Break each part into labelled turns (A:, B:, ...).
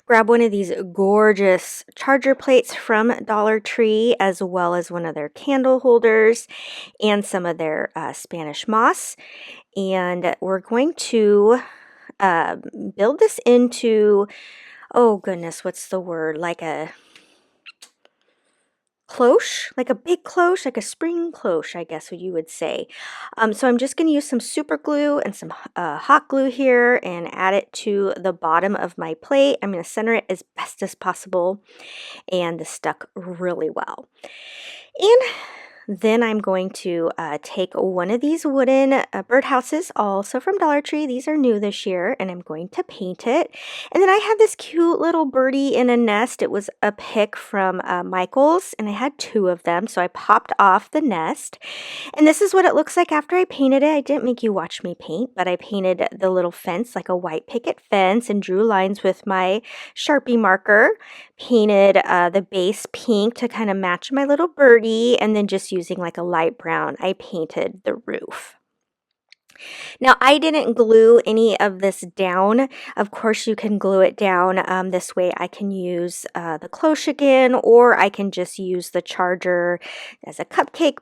A: grab one of these gorgeous charger plates from Dollar Tree, as well as one of their candle holders and some of their Spanish moss. And we're going to uh, build this into, oh goodness, what's the word? Like a cloche, like a big cloche, like a spring cloche, I guess what you would say. So I'm just going to use some super glue and some hot glue here and add it to the bottom of my plate. I'm going to center it as best as possible, and this stuck really well. And then I'm going to take one of these wooden birdhouses, also from Dollar Tree. These are new this year, and I'm going to paint it. And then I had this cute little birdie in a nest. It was a pick from Michael's, and I had two of them, so I popped off the nest. And this is what it looks like after I painted it. I didn't make you watch me paint, but I painted the little fence like a white picket fence and drew lines with my Sharpie marker. Painted the base pink to kind of match my little birdie, and then just using like a light brown, I painted the roof. Now, I didn't glue any of this down. Of course, you can glue it down. This way I can use the cloche again, or I can just use the charger as a cupcake,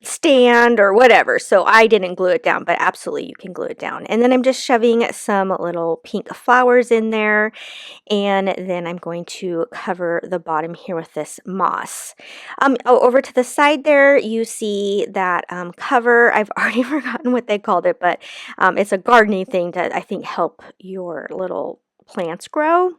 A: stand or whatever. So I didn't glue it down, but absolutely you can glue it down. And then I'm just shoving some little pink flowers in there, and then I'm going to cover the bottom here with this moss. Over to the side there, you see that cover. I've already forgotten what they called it, but it's a gardening thing to, I think, help your little plants grow.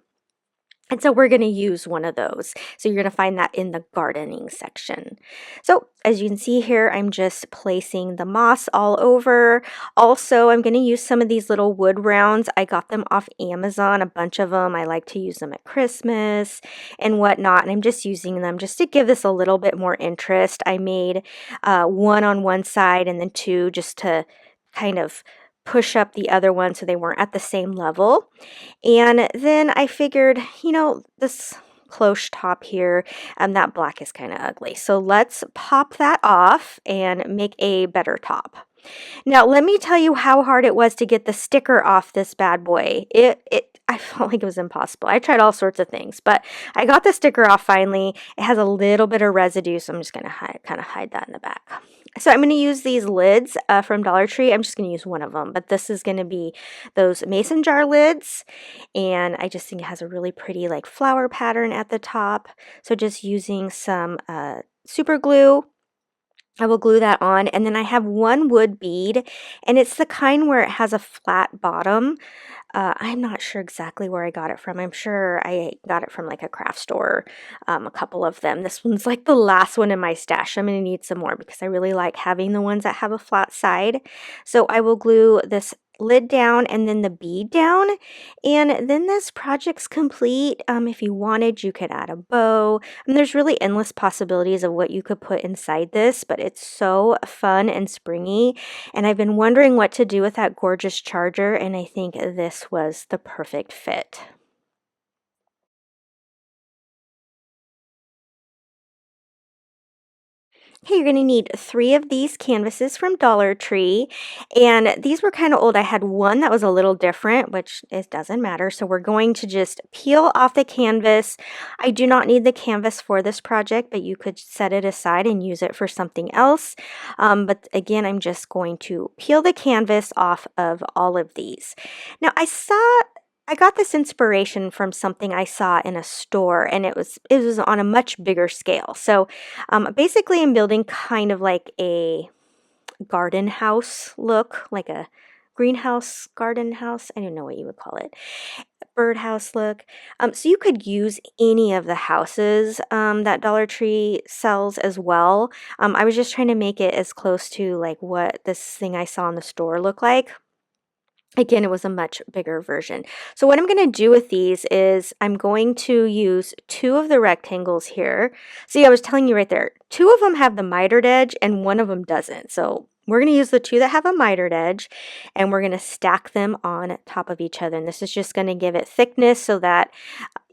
A: And so we're going to use one of those. So you're going to find that in the gardening section. So as you can see here, I'm just placing the moss all over. Also, I'm going to use some of these little wood rounds. I got them off Amazon, a bunch of them. I like to use them at Christmas and whatnot. And I'm just using them just to give this a little bit more interest. I made one on one side and then two just to kind of push up the other one so they weren't at the same level. And then I figured, this cloche top here, that black is kind of ugly. So let's pop that off and make a better top. Now, let me tell you how hard it was to get the sticker off this bad boy. I felt like it was impossible. I tried all sorts of things, but I got the sticker off finally. It has a little bit of residue, so I'm just going to kind of hide that in the back. So I'm going to use these lids from Dollar Tree. I'm just going to use one of them, but this is going to be those mason jar lids, and I just think it has a really pretty like flower pattern at the top. So just using some super glue, I will glue that on, and then I have one wood bead, and it's the kind where it has a flat bottom. I'm not sure exactly where I got it from. I'm sure I got it from like a craft store, a couple of them. This one's like the last one in my stash. I'm going to need some more because I really like having the ones that have a flat side. So I will glue this lid down and then the bead down, and then this project's complete. If you wanted, you could add a bow. There's really endless possibilities of what you could put inside this, but it's so fun and springy, and I've been wondering what to do with that gorgeous charger, and I think this was the perfect fit. Okay, you're going to need 3 of these canvases from Dollar Tree, and these were kind of old. I had one that was a little different, which it doesn't matter, so we're going to just peel off the canvas. I do not need the canvas for this project, but you could set it aside and use it for something else. But again, I'm just going to peel the canvas off of all of these. Now, I got this inspiration from something I saw in a store, and it was on a much bigger scale. So basically I'm building kind of like a garden house look, like a greenhouse, garden house. I don't know what you would call it. Birdhouse look. So you could use any of the houses that Dollar Tree sells as well. I was just trying to make it as close to like what this thing I saw in the store looked like. Again, it was a much bigger version. So what I'm going to do with these is I'm going to use 2 of the rectangles here. See, I was telling you right there, 2 of them have the mitered edge and one of them doesn't. So we're going to use the two that have a mitered edge, and we're going to stack them on top of each other. And this is just going to give it thickness so that,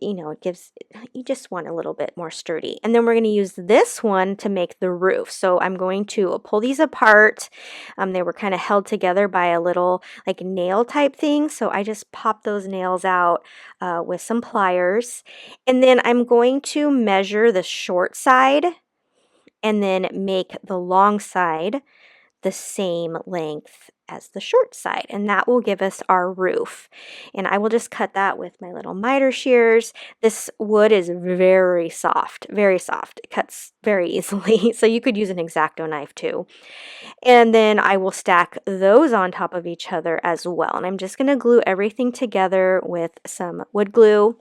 A: you know, it gives, you just want a little bit more sturdy. And then we're going to use this one to make the roof. So I'm going to pull these apart. They were kind of held together by a little like nail type thing. So I just popped those nails out with some pliers. And then I'm going to measure the short side and then make the long side the same length as the short side, and that will give us our roof. And I will just cut that with my little miter shears. This wood is very soft, very soft. It cuts very easily, so you could use an X-Acto knife too. And then I will stack those on top of each other as well. And I'm just going to glue everything together with some wood glue.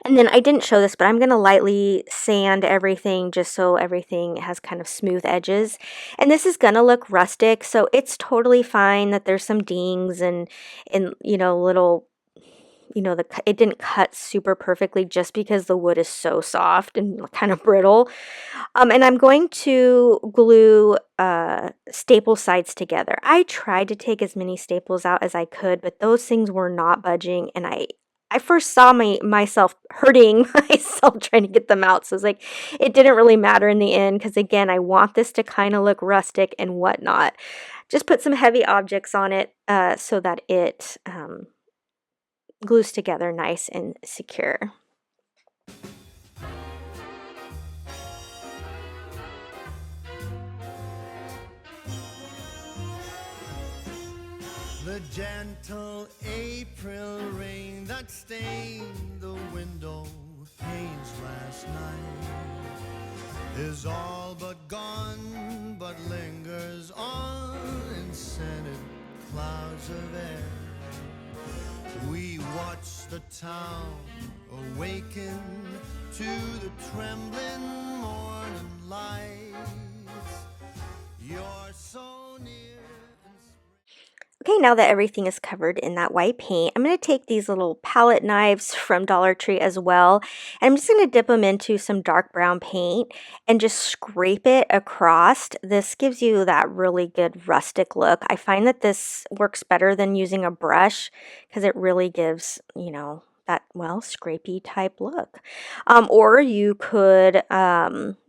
A: And then I didn't show this, but I'm going to lightly sand everything just so everything has kind of smooth edges. And this is going to look rustic, so it's totally fine that there's some dings and you know, little, you know, it didn't cut super perfectly just because the wood is so soft and kind of brittle. And I'm going to glue staple sides together. I tried to take as many staples out as I could, but those things were not budging, and I first saw myself hurting myself trying to get them out. So it's like, it didn't really matter in the end because, again, I want this to kind of look rustic and whatnot. Just put some heavy objects on it so that it glues together nice and secure.
B: The gentle April rain that stained the window panes last night is all but gone, but lingers on in scented clouds of air. We watch the town awaken to the trembling morning lights. You're so near.
A: Okay, now that everything is covered in that white paint, I'm going to take these little palette knives from Dollar Tree as well, and I'm just going to dip them into some dark brown paint and just scrape it across. This gives you that really good rustic look. I find that this works better than using a brush because it really gives, you know, that, well, scrapey type look. Or you could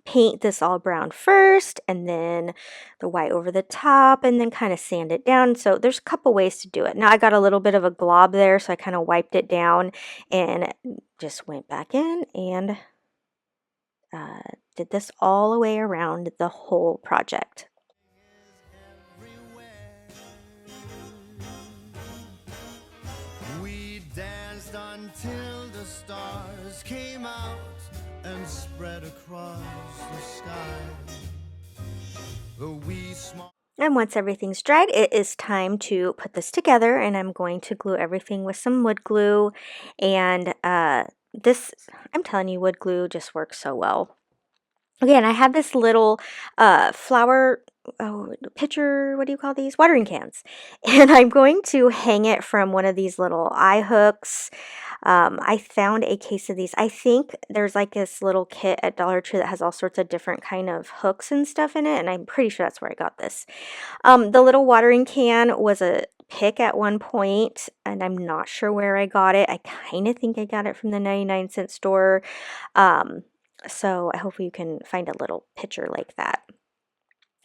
A: paint this all brown first and then the white over the top and then kind of sand it down. So there's a couple ways to do it. Now I got a little bit of a glob there, so I kind of wiped it down and just went back in and did this all the way around the whole project.
B: We danced until the stars came out and spread across the sky. The wee small.
A: And once everything's dried, it is time to put this together, and I'm going to glue everything with some wood glue. And this, I'm telling you, wood glue just works so well. Again, I have this little flower pitcher, what do you call these? Watering cans. And I'm going to hang it from one of these little eye hooks. I found a case of these. I think there's like this little kit at Dollar Tree that has all sorts of different kind of hooks and stuff in it, and I'm pretty sure that's where I got this. The little watering can was a pick at one point, and I'm not sure where I got it. I kind of think I got it from the 99-cent store. So I hope you can find a little picture like that.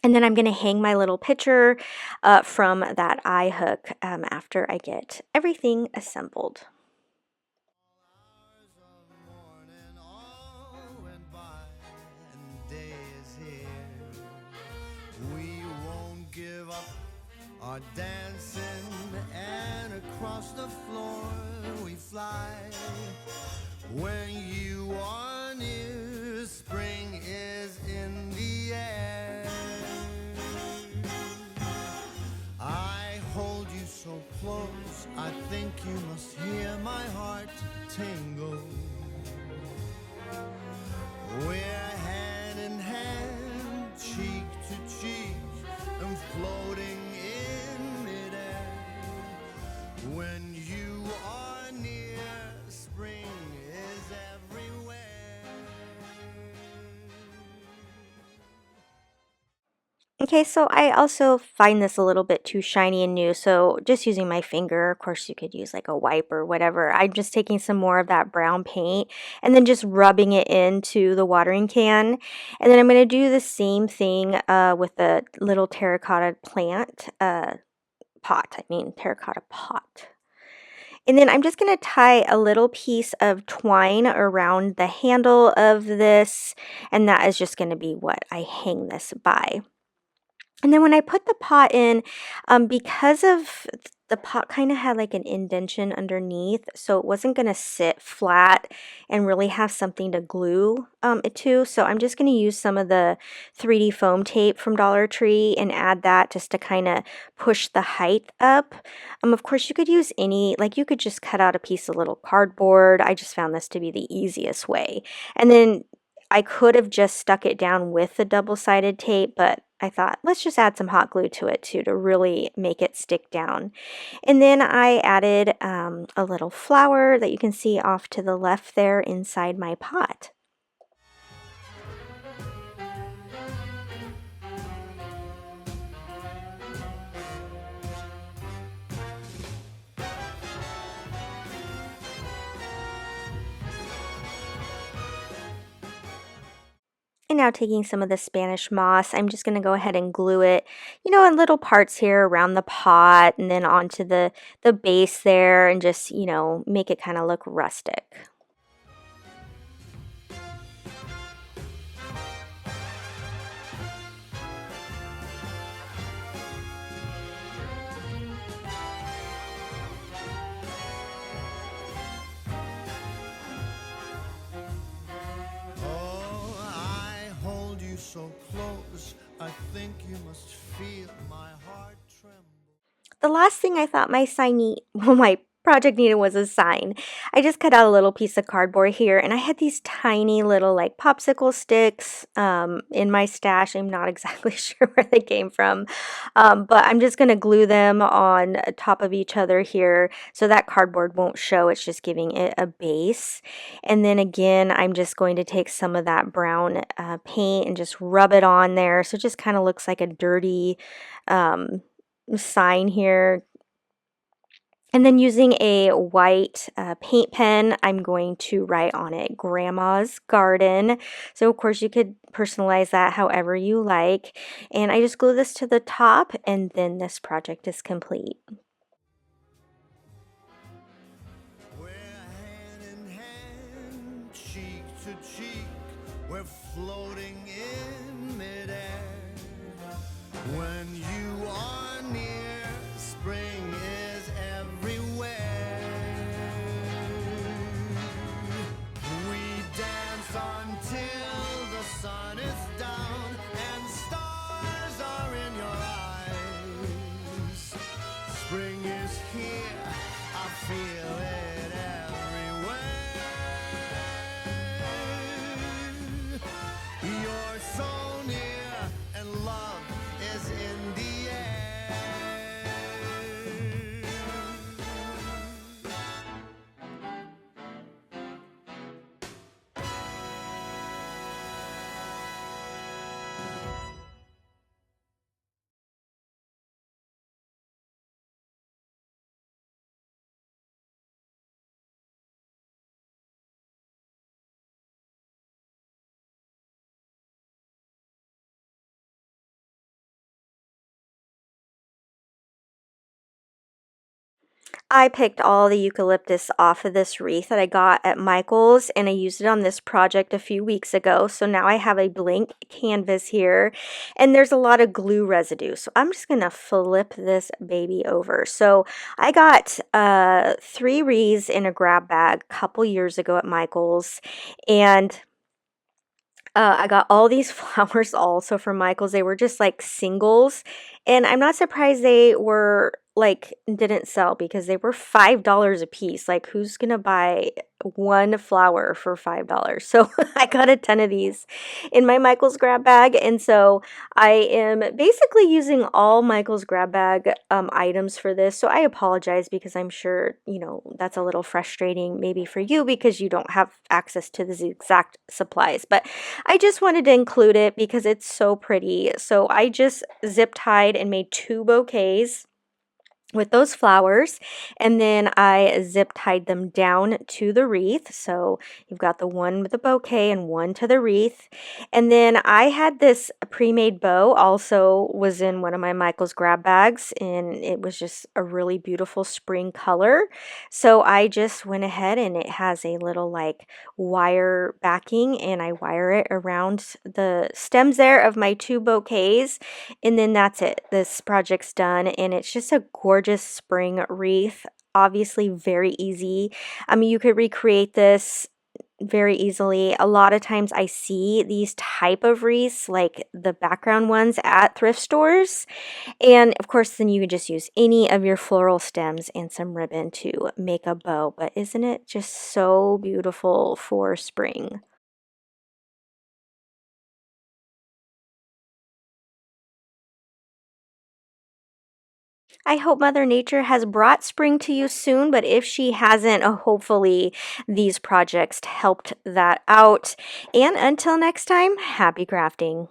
A: And then I'm going to hang my little picture from that eye hook after I get everything assembled.
B: We won't give up our dancing, and across the floor we fly. When you are near, spring is in the air. I hold you so close, I think you must hear my heart tingle. We're hand in hand, cheek to cheek, and floating in midair. When you are near, spring is everywhere.
A: Okay, so I also find this a little bit too shiny and new, so just using my finger, of course you could use like a wipe or whatever. I'm just taking some more of that brown paint and then just rubbing it into the watering can. And then I'm going to do the same thing with the little terracotta plant pot, I mean terracotta pot. And then I'm just going to tie a little piece of twine around the handle of this, and that is just going to be what I hang this by. And then when I put the pot in, because of the pot kind of had like an indentation underneath, so it wasn't going to sit flat and really have something to glue it to. So I'm just going to use some of the 3D foam tape from Dollar Tree and add that just to kind of push the height up. Of course, you could use any, like you could just cut out a piece of little cardboard. I just found this to be the easiest way. And then I could have just stuck it down with the double-sided tape, but I thought, let's just add some hot glue to it too to really make it stick down. And then I added a little flower that you can see off to the left there inside my pot. And now taking some of the Spanish moss, I'm just going to go ahead and glue it, in little parts here around the pot and then onto the base there and just, make it kind of look rustic.
B: Oh, I hold you so close, I think you must feel my heart tremble.
A: The last thing I thought my sign need, well, my project needed was a sign. I just cut out a little piece of cardboard here, and I had these tiny little like popsicle sticks in my stash. I'm not exactly sure where they came from, but I'm just going to glue them on top of each other here so that cardboard won't show. It's just giving it a base. And then again, I'm just going to take some of that brown paint and just rub it on there so it just kind of looks like a dirty sign here. And then using a white paint pen, I'm going to write on it Grandma's Garden. So of course you could personalize that however you like. And I just glue this to the top and then this project is complete.
B: We're hand in hand, cheek to cheek, we're floating in midair. When you are near, spring is everywhere. We dance until the sun is down and stars are in your eyes. Spring is here, I feel it everywhere. You're so near and love is in the air.
A: I picked all the eucalyptus off of this wreath that I got at Michael's and I used it on this project a few weeks ago. So now I have a blank canvas here and there's a lot of glue residue. So I'm just going to flip this baby over. So I got 3 wreaths in a grab bag a couple years ago at Michael's and I got all these flowers also from Michael's. They were just like singles and I'm not surprised they were like didn't sell because they were $5 a piece. Like who's gonna buy one flower for $5? So I got a ton of these in my Michael's grab bag, and so I am basically using all Michael's grab bag items for this. So I apologize because I'm sure, you know, that's a little frustrating maybe for you because you don't have access to these exact supplies. But I just wanted to include it because it's so pretty. So I just zip tied and made 2 bouquets with those flowers, and then I zip tied them down to the wreath. So you've got the one with the bouquet and one to the wreath. And then I had this pre-made bow also was in one of my Michael's grab bags, and it was just a really beautiful spring color. So I just went ahead, and it has a little like wire backing, and I wire it around the stems there of my 2 bouquets, and then that's it. This project's done, and it's just a gorgeous spring wreath. Obviously very easy. I mean, you could recreate this very easily. A lot of times I see these type of wreaths, like the background ones at thrift stores. And of course, then you can just use any of your floral stems and some ribbon to make a bow. But isn't it just so beautiful for spring? I hope Mother Nature has brought spring to you soon, but if she hasn't, hopefully these projects helped that out. And until next time, happy crafting.